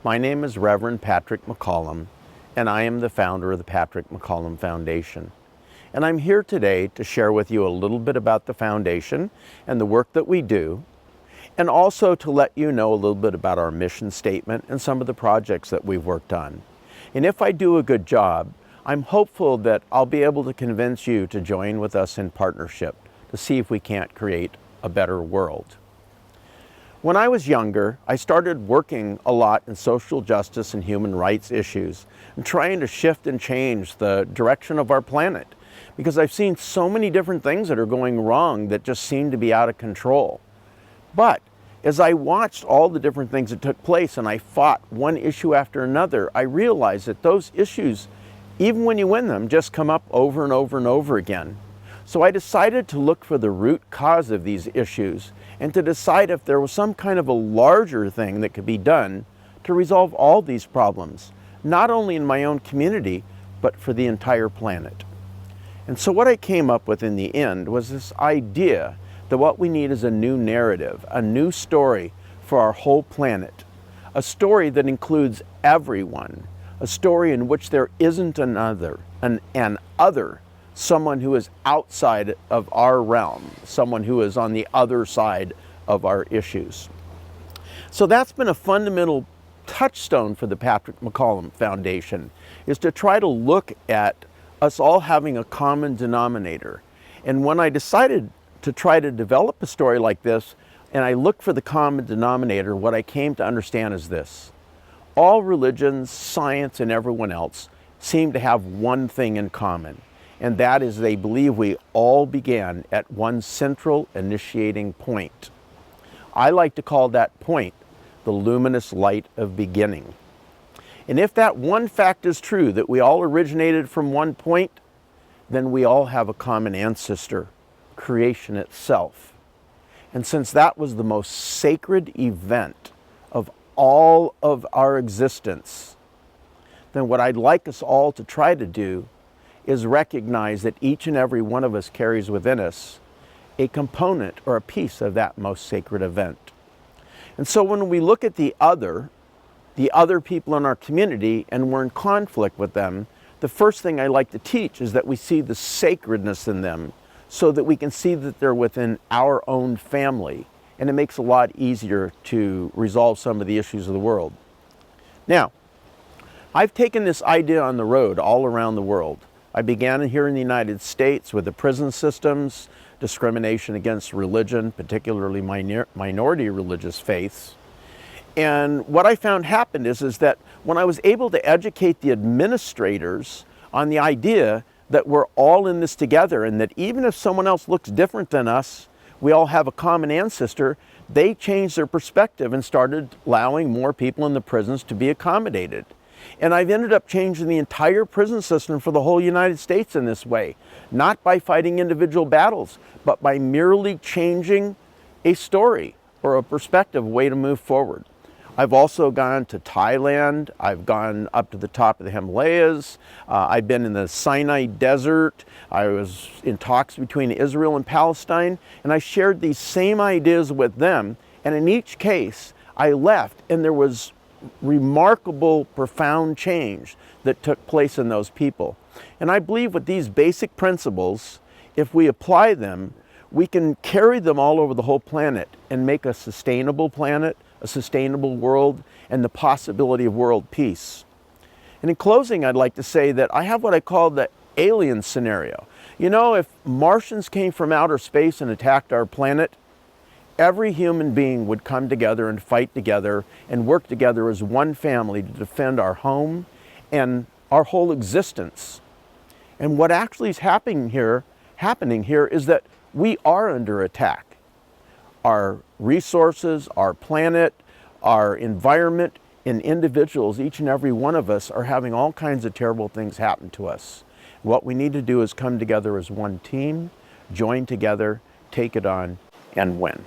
My name is Reverend Patrick McCollum, and I am the founder of the Patrick McCollum Foundation. And I'm here today to share with you a little bit about the foundation and the work that we do, and also to let you know a little bit about our mission statement and some of the projects that we've worked on. And if I do a good job, I'm hopeful that I'll be able to convince you to join with us in partnership to see if we can't create a better world. When I was younger, I started working a lot in social justice and human rights issues and trying to shift and change the direction of our planet, because I've seen so many different things that are going wrong that just seem to be out of control. But as I watched all the different things that took place and I fought one issue after another, I realized that those issues, even when you win them, just come up over and over and over again. So I decided to look for the root cause of these issues and to decide if there was some kind of a larger thing that could be done to resolve all these problems, not only in my own community, but for the entire planet. And so what I came up with in the end was this idea that what we need is a new narrative, a new story for our whole planet, a story that includes everyone, a story in which there isn't an other, someone who is outside of our realm, someone who is on the other side of our issues. So that's been a fundamental touchstone for the Patrick McCollum Foundation, is to try to look at us all having a common denominator. And when I decided to try to develop a story like this, and I looked for the common denominator, what I came to understand is this: all religions, science, and everyone else seem to have one thing in common, and that is they believe we all began at one central initiating point. I like to call that point the luminous light of beginning. And if that one fact is true, that we all originated from one point, then we all have a common ancestor, creation itself. And since that was the most sacred event of all of our existence, then what I'd like us all to try to do is recognize that each and every one of us carries within us a component or a piece of that most sacred event. And so when we look at the other people in our community and we're in conflict with them, the first thing I like to teach is that we see the sacredness in them so that we can see that they're within our own family. And it makes it a lot easier to resolve some of the issues of the world. Now, I've taken this idea on the road all around the world. I began here in the United States with the prison systems, discrimination against religion, particularly minority religious faiths. And what I found happened is that when I was able to educate the administrators on the idea that we're all in this together and that even if someone else looks different than us, we all have a common ancestor, they changed their perspective and started allowing more people in the prisons to be accommodated. And I've ended up changing the entire prison system for the whole United States in this way, not by fighting individual battles, but by merely changing a story or a perspective, a way to move forward. I've also gone to Thailand. I've gone up to the top of the Himalayas. I've been in the Sinai Desert. I was in talks between Israel and Palestine, and I shared these same ideas with them. And in each case, I left, and there was remarkable, profound change that took place in those people. And I believe with these basic principles, if we apply them, we can carry them all over the whole planet and make a sustainable planet, a sustainable world, and the possibility of world peace. And in closing, I'd like to say that I have what I call the alien scenario. You know, if Martians came from outer space and attacked our planet, every human being would come together and fight together and work together as one family to defend our home and our whole existence. And what actually is happening here is that we are under attack. Our resources, our planet, our environment, and individuals, each and every one of us, are having all kinds of terrible things happen to us. What we need to do is come together as one team, join together, take it on, and win.